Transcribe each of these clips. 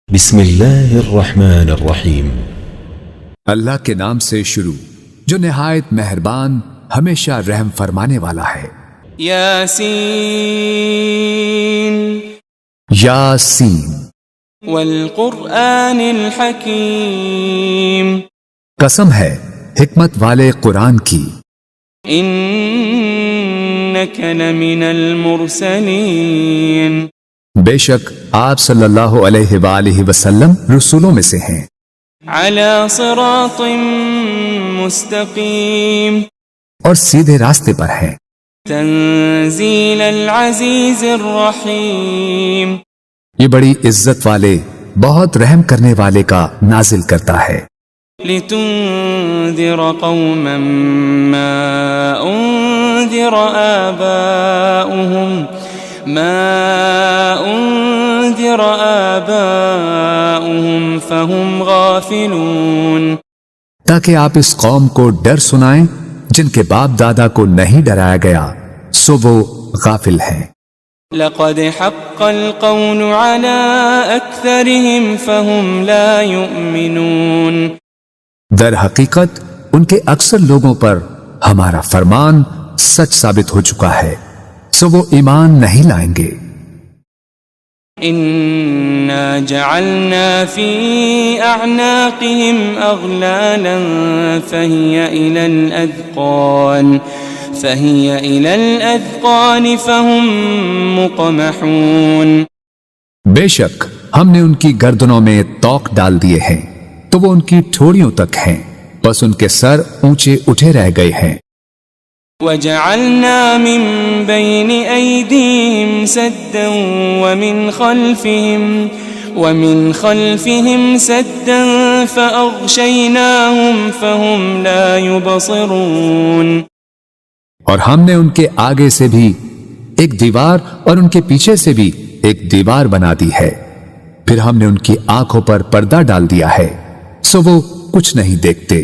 بسم اللہ الرحمن الرحیم۔ اللہ کے نام سے شروع جو نہایت مہربان ہمیشہ رحم فرمانے والا ہے۔ یاسین یاسین والقرآن الحکیم، قسم ہے حکمت والے قرآن کی، انک لمن المرسلین، بے شک آپ صلی اللہ علیہ وآلہ وسلم رسولوں میں سے ہیں، علی صراط مستقیم، اور سیدھے راستے پر ہیں، تنزیل العزیز الرحیم، یہ بڑی عزت والے بہت رحم کرنے والے کا نازل کرتا ہے، لتنذر قوما ما انذر آباؤهم فهم غافلون، تاکہ آپ اس قوم کو ڈر سنائیں جن کے باپ دادا کو نہیں ڈرایا گیا سو وہ غافل ہیں۔ لقد حق القول على اکثرهم فهم لا يؤمنون، در حقیقت ان کے اکثر لوگوں پر ہمارا فرمان سچ ثابت ہو چکا ہے سو وہ ایمان نہیں لائیں گے۔ انا جعلنا في اعناقهم اغلالا فهي الى الاذقان فهم مقمحون، بے شک ہم نے ان کی گردنوں میں توق ڈال دیے ہیں تو وہ ان کی ٹھوڑیوں تک ہیں، بس ان کے سر اونچے اٹھے رہ گئے ہیں۔ وجعلنا من بين أيديهم سدا ومن خلفهم سدا فأغشيناهم فهم لا يبصرون، اور ہم نے ان کے آگے سے بھی ایک دیوار اور ان کے پیچھے سے بھی ایک دیوار بنا دی ہے، پھر ہم نے ان کی آنکھوں پر پردہ ڈال دیا ہے سو وہ کچھ نہیں دیکھتے۔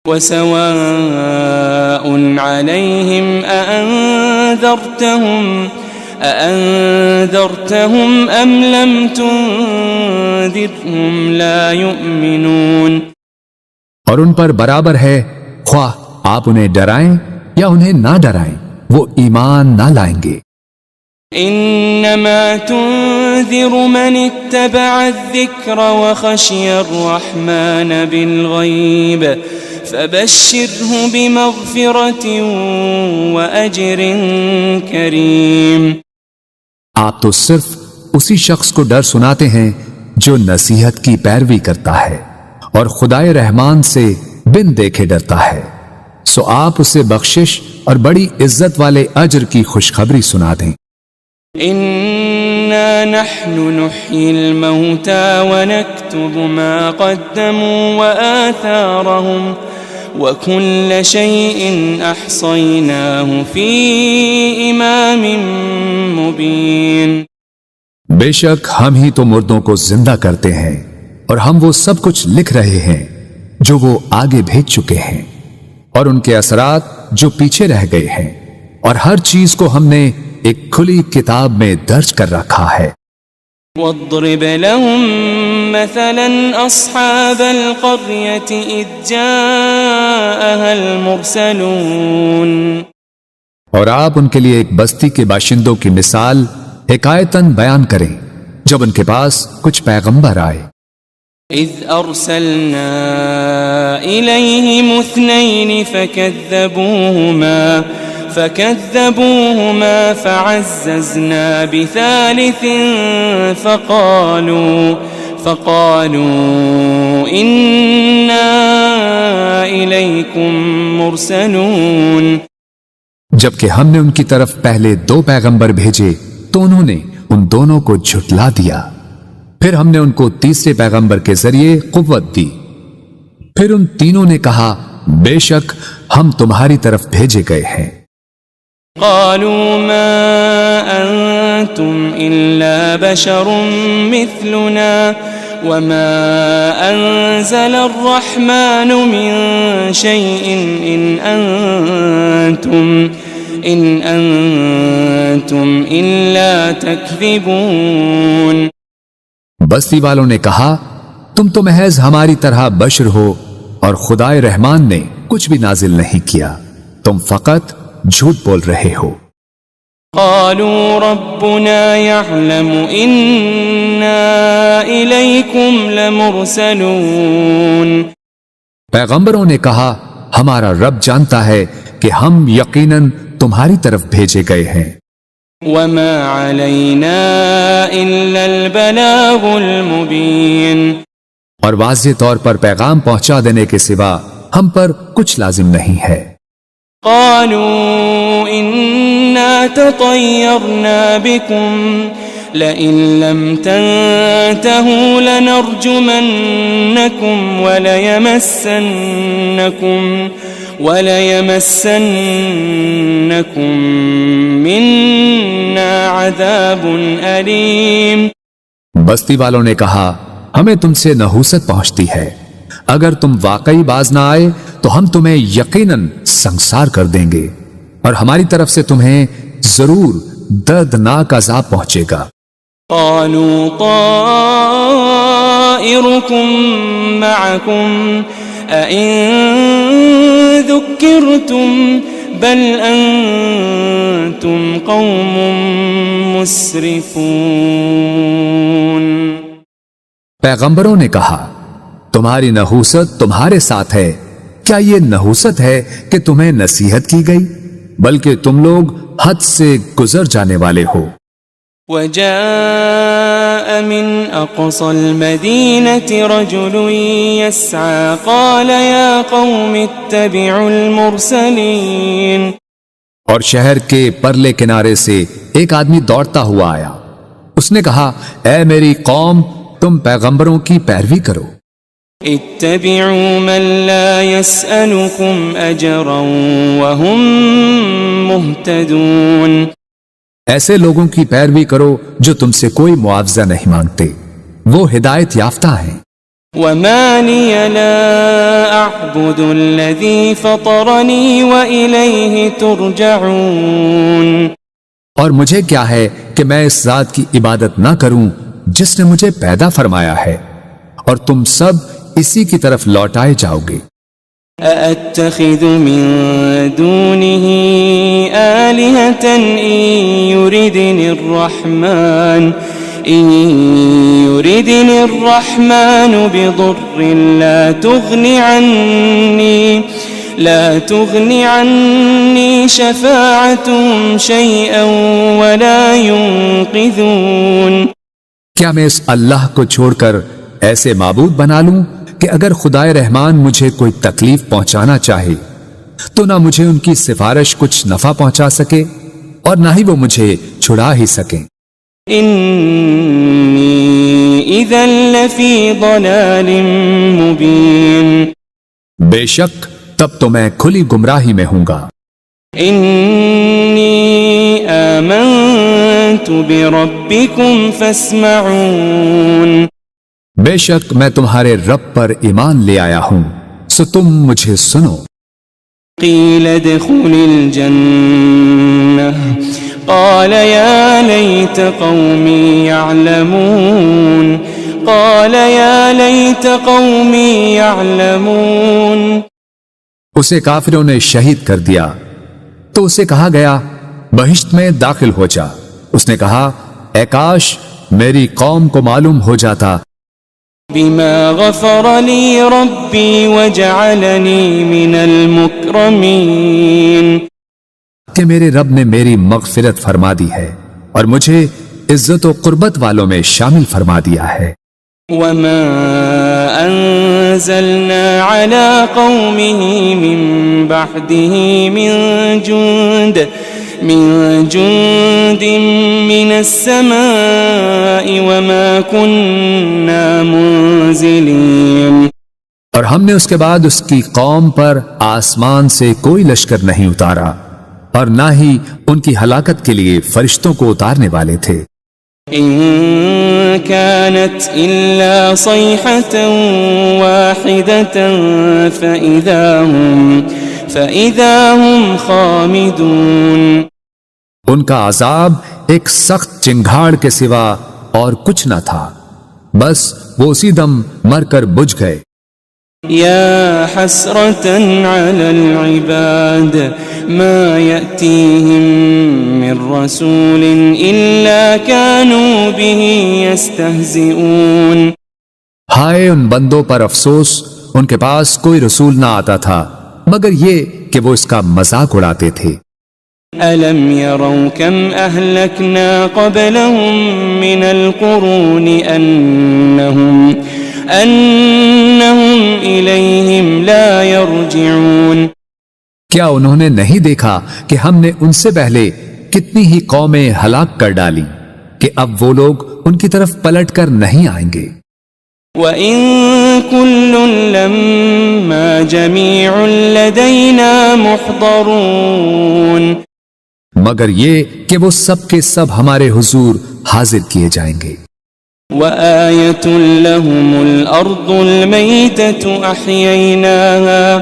وسواء عليهم أأنذرتهم أم لم تنذرهم لا يؤمنون، اور ان پر برابر ہے خواہ آپ انہیں ڈرائیں یا انہیں نہ ڈرائیں وہ ایمان نہ لائیں گے۔ انما تنذر من اتبع الذکر وخشی الرحمن بالغیب فبشره بمغفرة وأجر کریم، آپ تو صرف اسی شخص کو ڈر سناتے ہیں جو نصیحت کی پیروی کرتا ہے اور خدائے رحمان سے بن دیکھے ڈرتا ہے، سو آپ اسے بخشش اور بڑی عزت والے اجر کی خوشخبری سنا دیں۔ انا نحن نحيي الموتى ونكتب ما قدموا وآثارهم وكل شيء احصيناه في امام مبين، بے شک ہم ہی تو مردوں کو زندہ کرتے ہیں اور ہم وہ سب کچھ لکھ رہے ہیں جو وہ آگے بھیج چکے ہیں اور ان کے اثرات جو پیچھے رہ گئے ہیں، اور ہر چیز کو ہم نے ایک کھلی کتاب میں درج کر رکھا ہے۔ واضرب لهم مثلا اصحاب القرية اذ جاءها المرسلون، اور آپ ان کے لیے ایک بستی کے باشندوں کی مثال حکایتاً بیان کریں جب ان کے پاس کچھ پیغمبر آئے۔ اذ ارسلنا الیہم اثنین فكذبوهما فعززنا بثالث فقالوا إنا إليكم مرسلون، جبکہ ہم نے ان کی طرف پہلے 2 پیغمبر بھیجے تو انہوں نے ان دونوں کو جھٹلا دیا، پھر ہم نے ان کو تیسرے پیغمبر کے ذریعے قوت دی، پھر ان تینوں نے کہا بے شک ہم تمہاری طرف بھیجے گئے ہیں۔ قالوا ما أنتم إلا بشر مثلنا وما أنزل الرحمن من شيء إن أنتم إلا تكذبون، بستی والوں نے کہا تم تو محض ہماری طرح بشر ہو اور خدائے رحمان نے کچھ بھی نازل نہیں کیا، تم فقط جھوٹ بول رہے ہو۔ قالوا ربنا يعلم إنا إليكم لمرسلون۔ پیغمبروں نے کہا ہمارا رب جانتا ہے کہ ہم یقیناً تمہاری طرف بھیجے گئے ہیں۔ وما علينا إلا البلاغ المبين۔ اور واضح طور پر پیغام پہنچا دینے کے سوا ہم پر کچھ لازم نہیں ہے۔ قالوا إنا تطيرنا بكم لئن لم تنتهوا لنرجمنكم وليمسنكم منا عذاب أليم۔ بستی والوں نے کہا ہمیں تم سے نحوست پہنچتی ہے، اگر تم واقعی باز نہ آئے تو ہم تمہیں یقیناً سنسار کر دیں گے اور ہماری طرف سے تمہیں ضرور دردناک عذاب پہنچے گا۔ قالوا طائركم معكم أئن ذكرتم بل أنتم قوم مسرفون۔ پیغمبروں نے کہا تمہاری نحوست تمہارے ساتھ ہے، کیا یہ نحوست ہے کہ تمہیں نصیحت کی گئی؟ بلکہ تم لوگ حد سے گزر جانے والے ہو۔ وجاء من أقصى المدينة رجل يسعى قال يا قوم اتبعوا المرسلين۔ اور شہر کے پرلے کنارے سے ایک آدمی دوڑتا ہوا آیا، اس نے کہا اے میری قوم تم پیغمبروں کی پیروی کرو۔ اتبعوا من لا يسألكم أجرا وهم مهتدون۔ ایسے لوگوں کی پیروی کرو جو تم سے کوئی معاوضہ نہیں مانگتے، وہ ہدایت یافتہ ہیں۔ وما لي لا أعبد الذي فطرني وإليه ترجعون۔ اور مجھے کیا ہے کہ میں اس ذات کی عبادت نہ کروں جس نے مجھے پیدا فرمایا ہے، اور تم سب اسی کی طرف لوٹائے جاؤ گے۔ أأتخذ من دونه آلهة إن يردني الرحمن بضر لا تغني عني شفاعتهم شيئا ولا ينقذون۔ کیا میں اس اللہ کو چھوڑ کر ایسے معبود بنا لوں کہ اگر خدائے رحمان مجھے کوئی تکلیف پہنچانا چاہے تو نہ مجھے ان کی سفارش کچھ نفع پہنچا سکے اور نہ ہی وہ مجھے چھڑا ہی سکیں۔ انی اذا لفی ضلال مبین۔ بے شک تب تو میں کھلی گمراہی میں ہوں گا۔ انی آمنت بربکم فاسمعون۔ بے شک میں تمہارے رب پر ایمان لے آیا ہوں، سو تم مجھے سنو۔ قیل ادخل الجنہ قال یا لیت قومی یعلمون۔ قال یا لیت قومی یعلمون۔ اسے کافروں نے شہید کر دیا تو اسے کہا گیا بہشت میں داخل ہو جا۔ اس نے کہا اے کاش میری قوم کو معلوم ہو جاتا بما غفر لی ربی وجعلنی من المکرمین، کہ میرے رب نے میری مغفرت فرما دی ہے اور مجھے عزت و قربت والوں میں شامل فرما دیا ہے۔ وما انزلنا على قومه من بعده من جند من السماء وما كنا منزلين۔ اور ہم نے اس کے بعد اس کی قوم پر آسمان سے کوئی لشکر نہیں اتارا اور نہ ہی ان کی ہلاکت کے لیے فرشتوں کو اتارنے والے تھے۔ إن كانت إلا صيحة واحدة فإذا هم خامدون۔ ان کا عذاب ایک سخت چنگھاڑ کے سوا اور کچھ نہ تھا، بس وہ اسی دم مر کر بجھ گئے۔ يا حسرة على العباد ما يأتيهم من رسول إلا كانوا به يستهزئون۔ ہائے ان بندوں پر افسوس، ان کے پاس کوئی رسول نہ آتا تھا مگر یہ کہ وہ اس کا مذاق اڑاتے تھے۔ ألم يروا كم أهلكنا قبلهم من القرون أنهم إليهم لا يرجعون۔ کیا انہوں نے نہیں دیکھا کہ ہم نے ان سے پہلے کتنی ہی قومیں ہلاک کر ڈالی کہ اب وہ لوگ ان کی طرف پلٹ کر نہیں آئیں گے۔ وَإِن كُلٌّ لَمَّا جَمِيعٌ لَدَيْنَا مُحْضَرُونَ، مگر یہ کہ وہ سب کے سب ہمارے حضور حاضر کیے جائیں گے۔ وَآيَةٌ لَهُمُ الْأَرْضُ الْمَيْتَةُ أَحْيَيْنَاهَا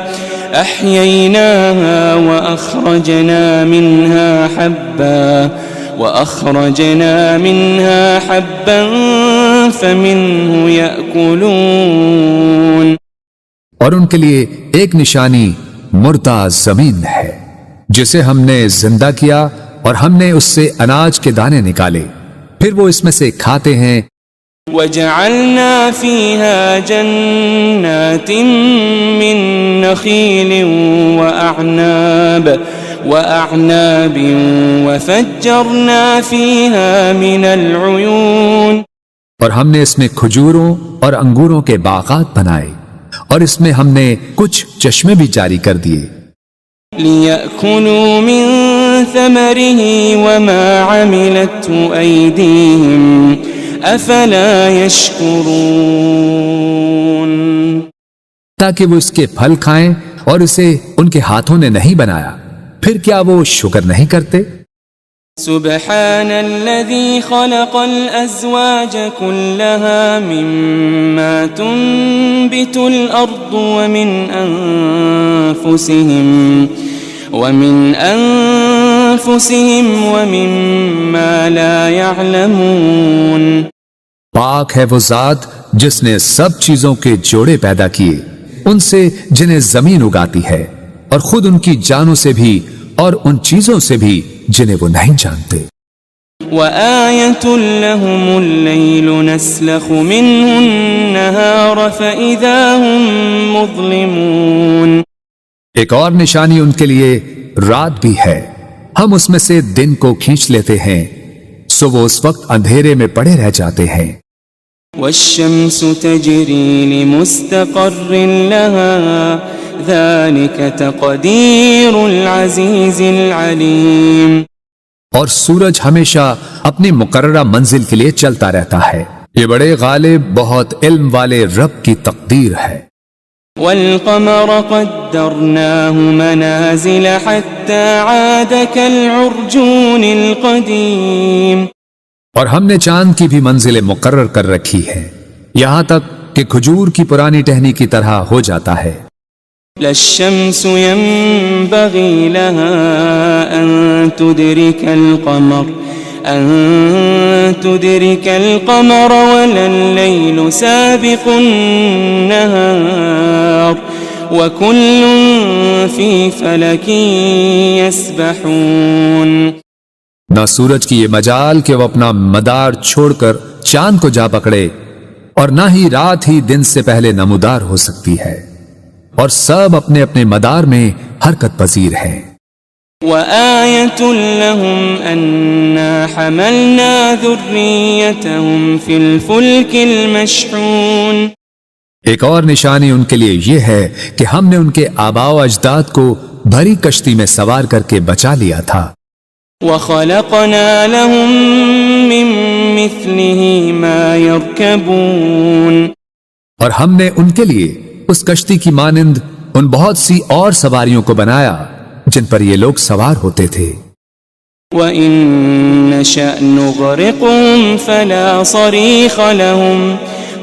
وَأَخْرَجْنَا مِنْهَا حَبًّا فَمِنْهُ يَأْكُلُونَ۔ اور ان کے لیے ایک نشانی مردہ زمین ہے جسے ہم نے زندہ کیا اور ہم نے اس سے اناج کے دانے نکالے، پھر وہ اس میں سے کھاتے ہیں۔ وَجَعَلْنَا فِيهَا جَنَّاتٍ مِّن نَخِيلٍ وَأَعْنَابٍ وَفَجَّرْنَا فِيهَا مِنَ الْعُيُونِ۔ اور ہم نے اس میں کھجوروں اور انگوروں کے باغات بنائے اور اس میں ہم نے کچھ چشمے بھی جاری کر دیے۔ لِيَأْكُلُوا مِن ثَمَرِهِ وَمَا عَمِلَتْهُ أَيْدِيهِمْ أَفَلَا يَشْكُرُونَ۔ تاکہ وہ اس کے پھل کھائیں اور اسے ان کے ہاتھوں نے نہیں بنایا، پھر کیا وہ شکر نہیں کرتے؟ سبحان الذي خلق الأزواج كلها مما تنبت الأرض ومن أنفسهم ومما لا يعلمون۔ پاک ہے وہ ذات جس نے سب چیزوں کے جوڑے پیدا کیے، ان سے جنہیں زمین اگاتی ہے اور خود ان کی جانوں سے بھی اور ان چیزوں سے بھی جنہیں وہ نہیں جانتے۔ وَآيَةٌ لَهُمُ اللَّيْلُ نَسْلَخُ مِنْهُ النَّهَارَ فَإِذَا هُمْ مُظْلِمُونَ۔ ایک اور نشانی ان کے لیے رات بھی ہے، ہم اس میں سے دن کو کھینچ لیتے ہیں سو وہ اس وقت اندھیرے میں پڑے رہ جاتے ہیں۔ وَالشَّمْسُ تَجْرِي لِمُسْتَقَرٍّ لَهَا ذَلِكَ تَقْدِيرُ الْعَزِيزِ الْعَلِيمِ۔ اور سورج ہمیشہ اپنی مقررہ منزل کے لیے چلتا رہتا ہے، یہ بڑے غالب بہت علم والے رب کی تقدیر ہے۔ وَالْقَمَرَ قَدَّرْنَاهُ مَنَازِلَ حَتَّى عَادَ كَالْعُرْجُونِ الْقَدِيمِ۔ اور ہم نے چاند کی بھی منزلیں مقرر کر رکھی ہے، یہاں تک کہ کھجور کی پرانی ٹہنی کی طرح ہو جاتا ہے۔ لا الشمس ينبغي لها أن تدرك القمر ولا الليل سابق النهار وكل في فلك يسبحون۔ نہ سورج کی یہ مجال کہ وہ اپنا مدار چھوڑ کر چاند کو جا پکڑے، اور نہ ہی رات ہی دن سے پہلے نمودار ہو سکتی ہے، اور سب اپنے اپنے مدار میں حرکت پذیر ہیں۔ وَآيَةٌ لَهُمْ أَنَّا حَمَلْنَا ذُرِّيَّتَهُمْ فِي الْفُلْكِ الْمَشْحُونِ۔ ایک اور نشانی ان کے لیے یہ ہے کہ ہم نے ان کے آباء و اجداد کو بھری کشتی میں سوار کر کے بچا لیا تھا۔ وَخَلَقْنَا لَهُم مِّن مِّثْلِهِ مَا يَرْكَبُونَ۔ اور ہم نے ان کے لیے اس کشتی کی مانند ان بہت سی اور سواریوں کو بنایا جن پر یہ لوگ سوار ہوتے تھے۔ وَإِن نَّشَأْ نُغْرِقْهُمْ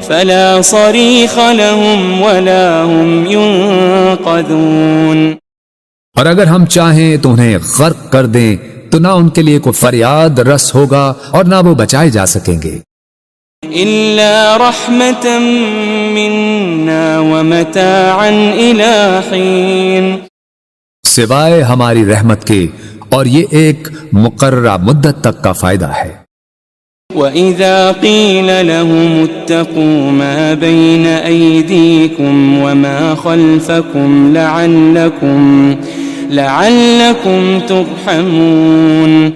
فَلَا صَرِيخَ لَهُمْ وَلَا هُمْ يُنقَذُونَ۔ اور اگر ہم چاہیں تو انہیں غرق کر دیں تو نہ ان کے لیے کوئی فریاد رس ہوگا اور نہ وہ بچائے جا سکیں گے۔ إلا رحمة منا ومتاعا إلى حين. سوائے ہماری رحمت کے، اور یہ ایک مقررہ مدت تک کا فائدہ ہے۔ وَإِذَا قِيلَ لَهُمُ اتَّقُوا مَا بَيْنَ أَيْدِيكُمْ وَمَا خَلْفَكُمْ لَعَلَّكُمْ تُرْحَمُونَ.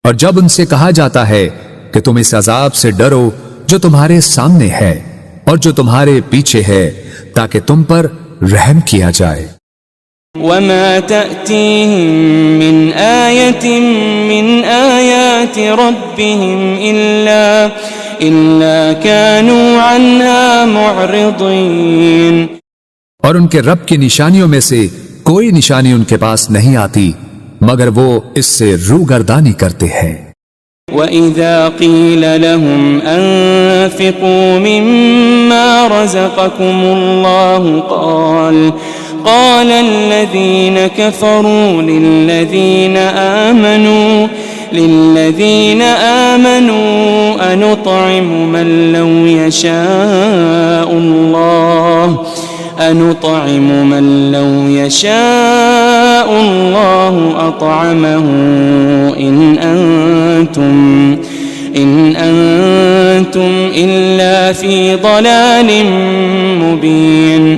اور جب ان سے کہا جاتا ہے کہ تم اس عذاب سے ڈرو جو تمہارے سامنے ہے اور جو تمہارے پیچھے ہے، تاکہ تم پر رحم کیا جائے۔ وَمَا تَأْتِيهِم مِّنْ آيَةٍ مِّنْ آيَاتِ رَبِّهِمْ إِلَّا كَانُوا عَنْهَا مُعْرِضِينَ. اور ان کے رب کی نشانیوں میں سے کوئی نشانی ان کے پاس نہیں آتی مگر وہ اس سے روگردانی کرتے ہیں۔ وَإِذَا قِيلَ لَهُمْ أَنفِقُوا مِمَّا رَزَقَكُمُ اللَّهُ قال الذين كفروا للذين آمنوا أنطعم من لو يشاء الله أطعمه إن أنتم إلا في ضلال مبين.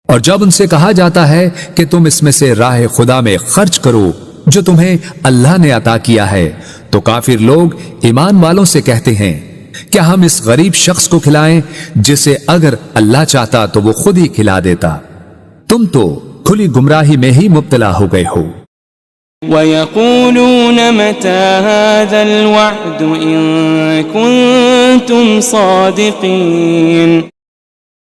اور جب ان سے کہا جاتا ہے کہ تم اس میں سے راہ خدا میں خرچ کرو جو تمہیں اللہ نے عطا کیا ہے، تو کافر لوگ ایمان والوں سے کہتے ہیں کیا ہم اس غریب شخص کو کھلائیں جسے اگر اللہ چاہتا تو وہ خود ہی کھلا دیتا؟ تم تو کھلی گمراہی میں ہی مبتلا ہو گئے ہو۔ وَيَقُولُونَ مَتَى هَذَا الْوَعْدُ إِن كُنتُمْ صَادِقِينَ.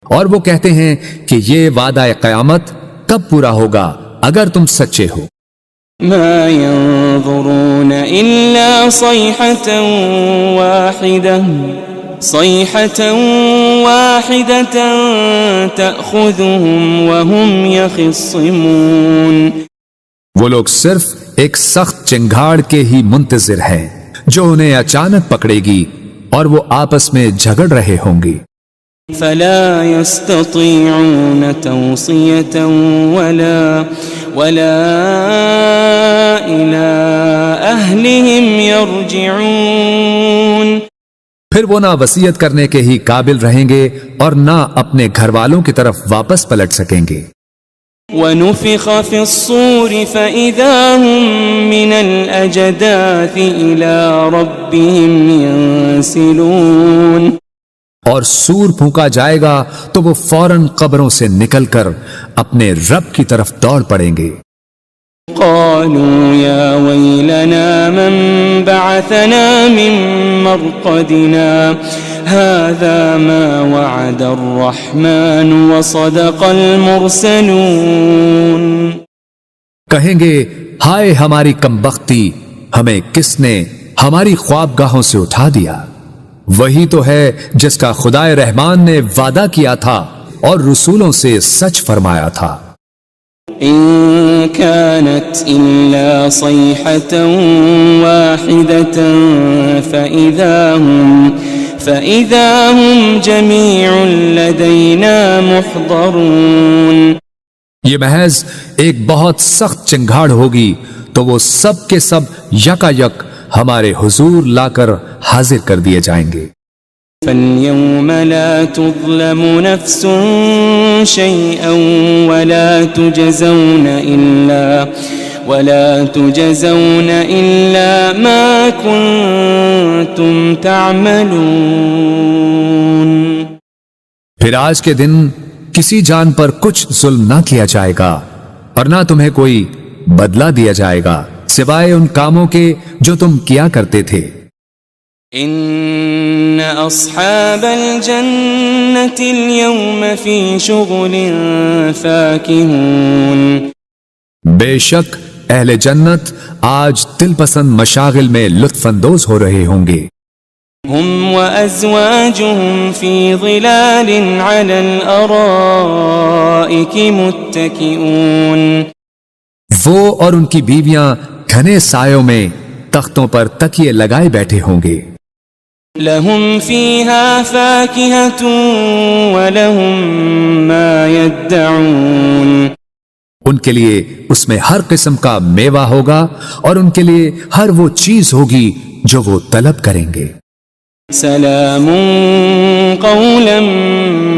اور وہ کہتے ہیں کہ یہ وعدہ قیامت کب پورا ہوگا اگر تم سچے ہو۔ ما ينظرون إلا صيحة واحدة تأخذهم وهم يخصمون. وہ لوگ صرف ایک سخت چنگھاڑ کے ہی منتظر ہیں جو انہیں اچانک پکڑے گی اور وہ آپس میں جھگڑ رہے ہوں گے۔ فلا يستطيعون توصية ولا إلى أهلهم يرجعون. پھر وہ نہ وصیت کرنے کے ہی قابل رہیں گے اور نہ اپنے گھر والوں کی طرف واپس پلٹ سکیں گے۔ ونفخ في الصور فإذا هم من الأجداث إلى ربهم ينسلون. اور سور پھونکا جائے گا تو وہ فوراً قبروں سے نکل کر اپنے رب کی طرف دوڑ پڑیں گے۔ قالوا يا ويلنا من بعثنا من مرقدنا هذا ما وعد الرحمن وصدق المرسلون. کہیں گے ہائے ہماری کمبختی، ہمیں کس نے ہماری خوابگاہوں سے اٹھا دیا؟ وہی تو ہے جس کا خدائے رحمان نے وعدہ کیا تھا اور رسولوں سے سچ فرمایا تھا۔ إن كانت إلا صيحة واحدة فإذا هم جميع لدينا محضرون. یہ محض ایک بہت سخت چنگھاڑ ہوگی تو وہ سب کے سب یکا یک ہمارے حضور لا کر حاضر کر دیے جائیں گے۔ فَالْيَوْمَ لَا تُظْلَمُ نَفْسٌ شَيْئًا وَلَا تُجَزَوْنَ إِلَّا مَا كُنتُمْ تَعْمَلُونَ. پھر آج کے دن کسی جان پر کچھ ظلم نہ کیا جائے گا اور نہ تمہیں کوئی بدلہ دیا جائے گا سوائے ان کاموں کے جو تم کیا کرتے تھے۔ ان اصحاب الجنة اليوم في شغل فاكهون. بے شک اہل جنت آج دل پسند مشاغل میں لطف اندوز ہو رہے ہوں گے۔ هم وازواجهم في ظلال على الارائك متكئون. وہ اور ان کی بیویاں گھنے سایوں میں تختوں پر تکیے لگائے بیٹھے ہوں گے۔ لهم فيها فاكهة ولهم ما يدعون ان کے لیے اس میں ہر قسم کا میوہ ہوگا اور ان کے لیے ہر وہ چیز ہوگی جو وہ طلب کریں گے۔ سلام قولا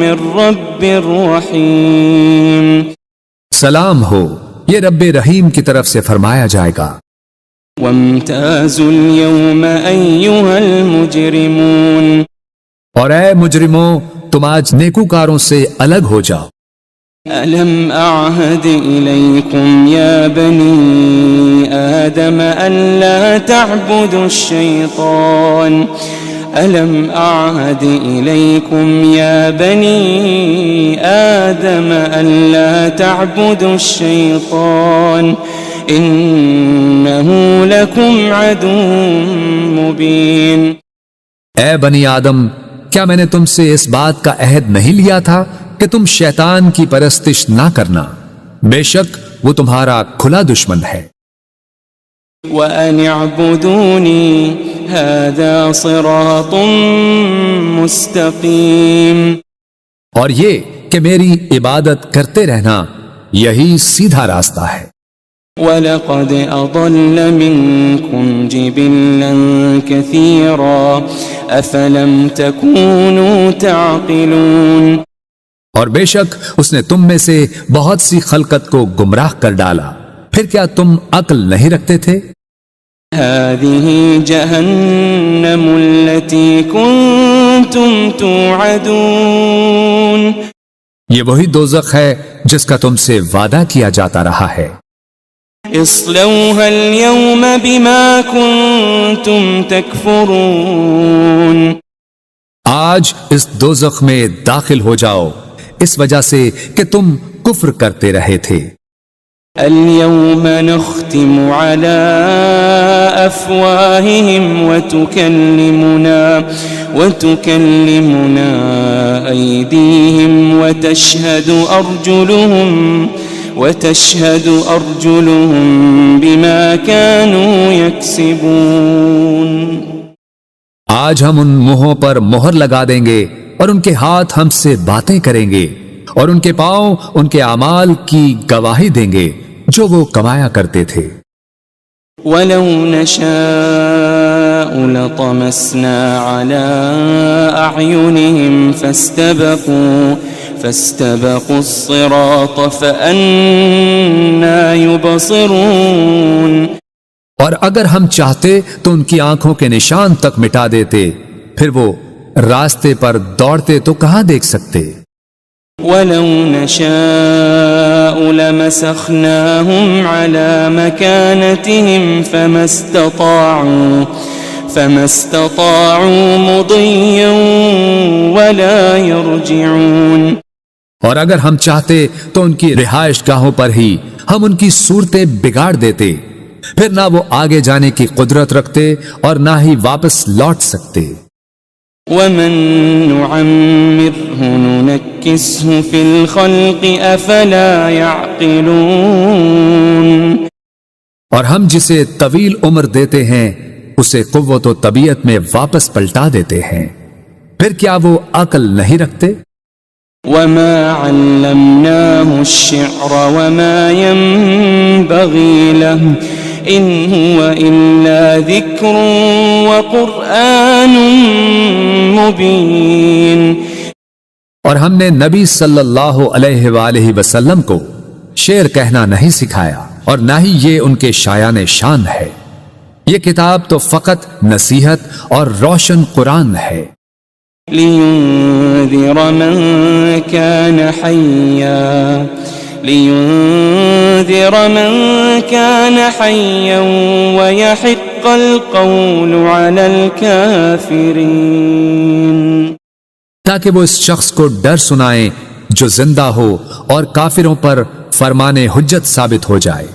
من رب رحیم، سلام ہو، یہ رب رحیم کی طرف سے فرمایا جائے گا۔ وامتازوا اليوم أيها المجرمون، اور اے مجرموں، تم آج نیکوکاروں سے الگ ہو جاؤ۔ ألم أعهد إليكم يا بني آدم ألا تعبدوا الشيطان ألم أعهد إليكم يا بني آدم ألا تعبدوا الشيطان إنه لكم عدو مبين۔ اے بنی آدم، کیا میں نے تم سے اس بات کا عہد نہیں لیا تھا کہ تم شیطان کی پرستش نہ کرنا؟ بے شک وہ تمہارا کھلا دشمن ہے۔ وَأَنِ اعْبُدُونِي هَذَا صِرَاطٌ مُسْتَقِيمٌ، اور یہ کہ میری عبادت کرتے رہنا یہی سیدھا راستہ ہے۔ وَلَقَدْ أَضَلَّ مِنْكُمْ جِبِلًّا كَثِيرًا أَفَلَمْ تَكُونُوا تَعْقِلُونَ، اور بے شک اس نے تم میں سے بہت سی خلقت کو گمراہ کر ڈالا، پھر کیا تم عقل نہیں رکھتے تھے؟ هذه جهنم التي كنتم توعدون، یہ وہی دوزخ ہے جس کا تم سے وعدہ کیا جاتا رہا ہے۔ اصلوها اليوم بما كنتم تكفرون، آج اس دوزخ میں داخل ہو جاؤ اس وجہ سے کہ تم کفر کرتے رہے تھے۔ اليوم نختم على أفواههم وتكلمنا أيديهم وتشهد أرجلهم بما كانوا يكسبون۔ آج ہم ان منہوں پر مہر لگا دیں گے اور ان کے ہاتھ ہم سے باتیں کریں گے اور ان کے پاؤں ان کے اعمال کی گواہی دیں گے جو وہ کمایا کرتے تھے۔ وَلَوْ نَشَاءُ لَطَمَسْنَا عَلَىٰ أَعْيُنِهِمْ فَاسْتَبَقُوا الصِّرَاطَ فَأَنَّىٰ يُبْصِرُونَ، اور اگر ہم چاہتے تو ان کی آنکھوں کے نشان تک مٹا دیتے، پھر وہ راستے پر دوڑتے تو کہاں دیکھ سکتے۔ وَلَوْ نَشَاءُ لَمَسَخْنَاهُمْ عَلَىٰ مَكَانَتِهِمْ فَمَا اسْتَطَاعُوا مُضِيًّا وَلَا يَرْجِعُونَ، اور اگر ہم چاہتے تو ان کی رہائش گاہوں پر ہی ہم ان کی صورتیں بگاڑ دیتے، پھر نہ وہ آگے جانے کی قدرت رکھتے اور نہ ہی واپس لوٹ سکتے۔ وَمَن نُعَمِّرْهُ نُنَكِّسْهُ فِي الْخَلْقِ أَفَلَا يَعْقِلُونَ، اور ہم جسے طویل عمر دیتے ہیں اسے قوت و طبیعت میں واپس پلٹا دیتے ہیں، پھر کیا وہ عقل نہیں رکھتے؟ وَمَا عَلَّمْنَاهُ الشِّعْرَ وَمَا يَنبَغِي لَهُ إِنْ هُوَ إِلَّا ذِكْرٌ وَقُرْآنٌ مُبِينٌ، اور ہم نے نبی صلی اللہ علیہ وآلہ وسلم کو شعر کہنا نہیں سکھایا اور نہ ہی یہ ان کے شایان شان ہے، یہ کتاب تو فقط نصیحت اور روشن قرآن ہے۔ لِيُنذِرَ مَن كَانَ حَيًّا وَيَحِقَّ الْقَوْلُ عَلَى الْكَافِرِينَ، تاکہ وہ اس شخص کو ڈر سنائیں جو زندہ ہو اور کافروں پر فرمان حجت ثابت ہو جائے۔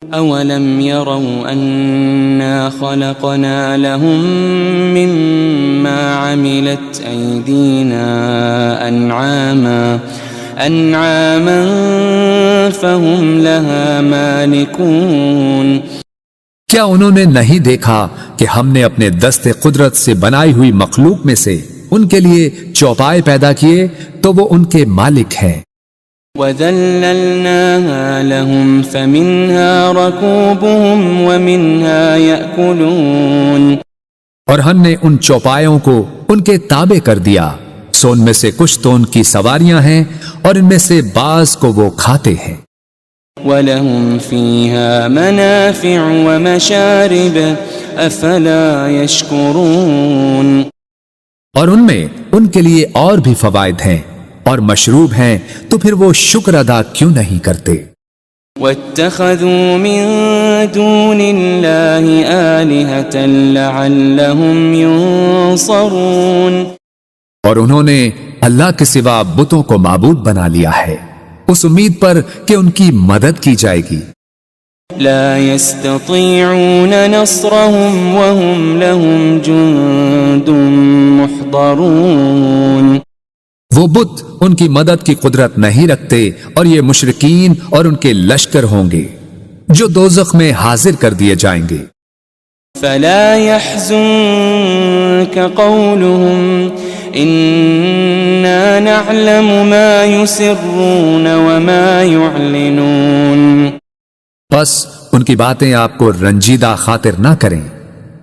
أَوَلَمْ يَرَوْا أَنَّا خَلَقْنَا لَهُم مِّمَّا عَمِلَتْ أَيْدِينَا أَنْعَامًا فَهُمْ لَهَا مَالِكُونَ، کیا انہوں نے نہیں دیکھا کہ ہم نے اپنے دست قدرت سے بنائی ہوئی مخلوق میں سے ان کے لیے چوپائے پیدا کیے تو وہ ان کے مالک ہیں۔ وَذَلَّلْنَاهَا لَهُمْ فَمِنْهَا رَكُوبُهُمْ وَمِنْهَا يَأْكُلُونَ، اور ہم نے ان چوپایوں کو ان کے تابع کر دیا، سو ان میں سے کچھ تو ان کی سواریاں ہیں اور ان میں سے بعض کو وہ کھاتے ہیں۔ وَلَهُمْ فِيهَا مَنَافِعُ وَمَشَارِبُ أَفَلَا يَشْكُرُونَ، اور ان میں ان کے لیے اور بھی فوائد ہیں اور مشروب ہیں، تو پھر وہ شکر ادا کیوں نہیں کرتے؟ وَاتَّخَذُوا مِن دُونِ اللَّهِ آلِهَةً لَعَلَّهُمْ يُنصَرُونَ، اور انہوں نے اللہ کے سوا بتوں کو معبود بنا لیا ہے اس امید پر کہ ان کی مدد کی جائے گی۔ لا يستطيعون نصرهم وهم لهم جند محضرون، وہ بت ان کی مدد کی قدرت نہیں رکھتے اور یہ مشرکین اور ان کے لشکر ہوں گے جو دوزخ میں حاضر کر دیے جائیں گے۔ فلا يحزنك قولهم إنا نعلم ما يسرون وما يعلنون، بس ان کی باتیں آپ کو رنجیدہ خاطر نہ کریں،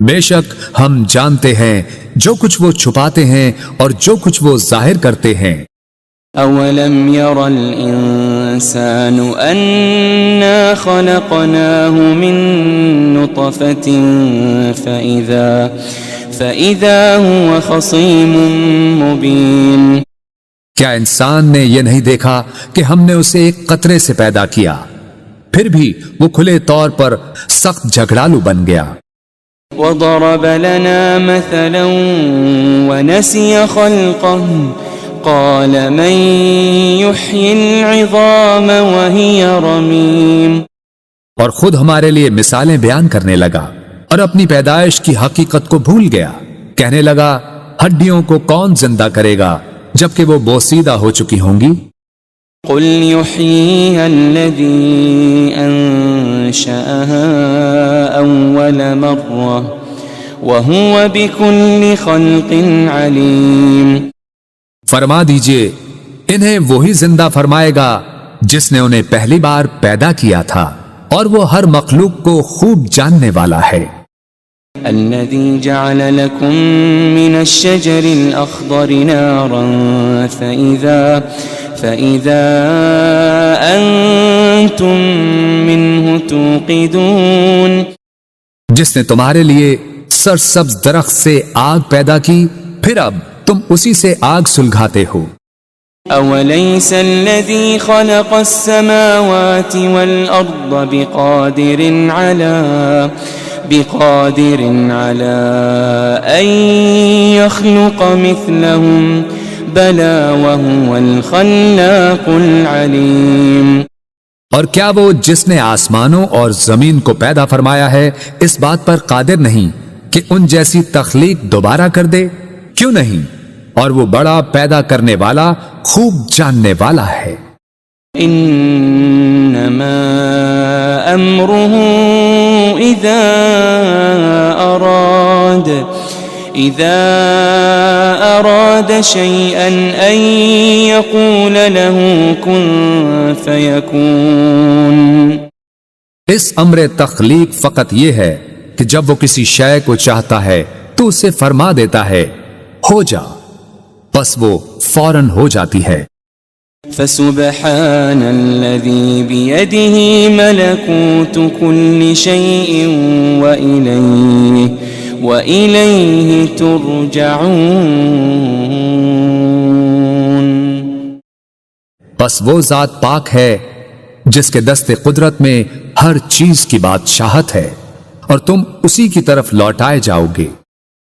بے شک ہم جانتے ہیں جو کچھ وہ چھپاتے ہیں اور جو کچھ وہ ظاہر کرتے ہیں۔ أولم ير الإنسان أنا خلقناه من نطفة فإذا هو خصيم مبين، کیا انسان نے یہ نہیں دیکھا کہ ہم نے اسے ایک قطرے سے پیدا کیا، پھر بھی وہ کھلے طور پر سخت جھگڑالو بن گیا۔ وضرب لنا مثلا ونسي خلقه قال من يحيي العظام وهي رميم، اور خود ہمارے لیے مثالیں بیان کرنے لگا اور اپنی پیدائش کی حقیقت کو بھول گیا، کہنے لگا ہڈیوں کو کون زندہ کرے گا جبکہ وہ بوسیدہ ہو چکی ہوں گی۔ قل يحييها الذي أنشأها أول مرة وهو بكل خلق عليم، فرما دیجئے انہیں وہی زندہ فرمائے گا جس نے انہیں پہلی بار پیدا کیا تھا اور وہ ہر مخلوق کو خوب جاننے والا ہے۔ الذي جعل لكم من الشجر الأخضر نارا فإذا أنتم منه توقدون، جس نے تمہارے لیے سرسبز درخت سے آگ پیدا کی پھر اب تم اسی سے آگ سلگھاتے ہو۔ أوليس الذي خلق السماوات والأرض بقادر على أن يخلق مثلهم بلى وهو الخلاق العليم، اور کیا وہ جس نے آسمانوں اور زمین کو پیدا فرمایا ہے اس بات پر قادر نہیں کہ ان جیسی تخلیق دوبارہ کر دے؟ کیوں نہیں، اور وہ بڑا پیدا کرنے والا خوب جاننے والا ہے۔ انما امره اذا اراد شيئا ان يقول له كن فيكون، اس امر تخلیق فقط یہ ہے کہ جب وہ کسی شے کو چاہتا ہے تو اسے فرما دیتا ہے ہو جا، بس وہ فوراً ہو جاتی ہے۔ فسبحان الذي بيده ملكوت كل شيء وإليه ترجعون، بس وہ ذات پاک ہے جس کے دست قدرت میں ہر چیز کی بادشاہت ہے اور تم اسی کی طرف لوٹائے جاؤ گے۔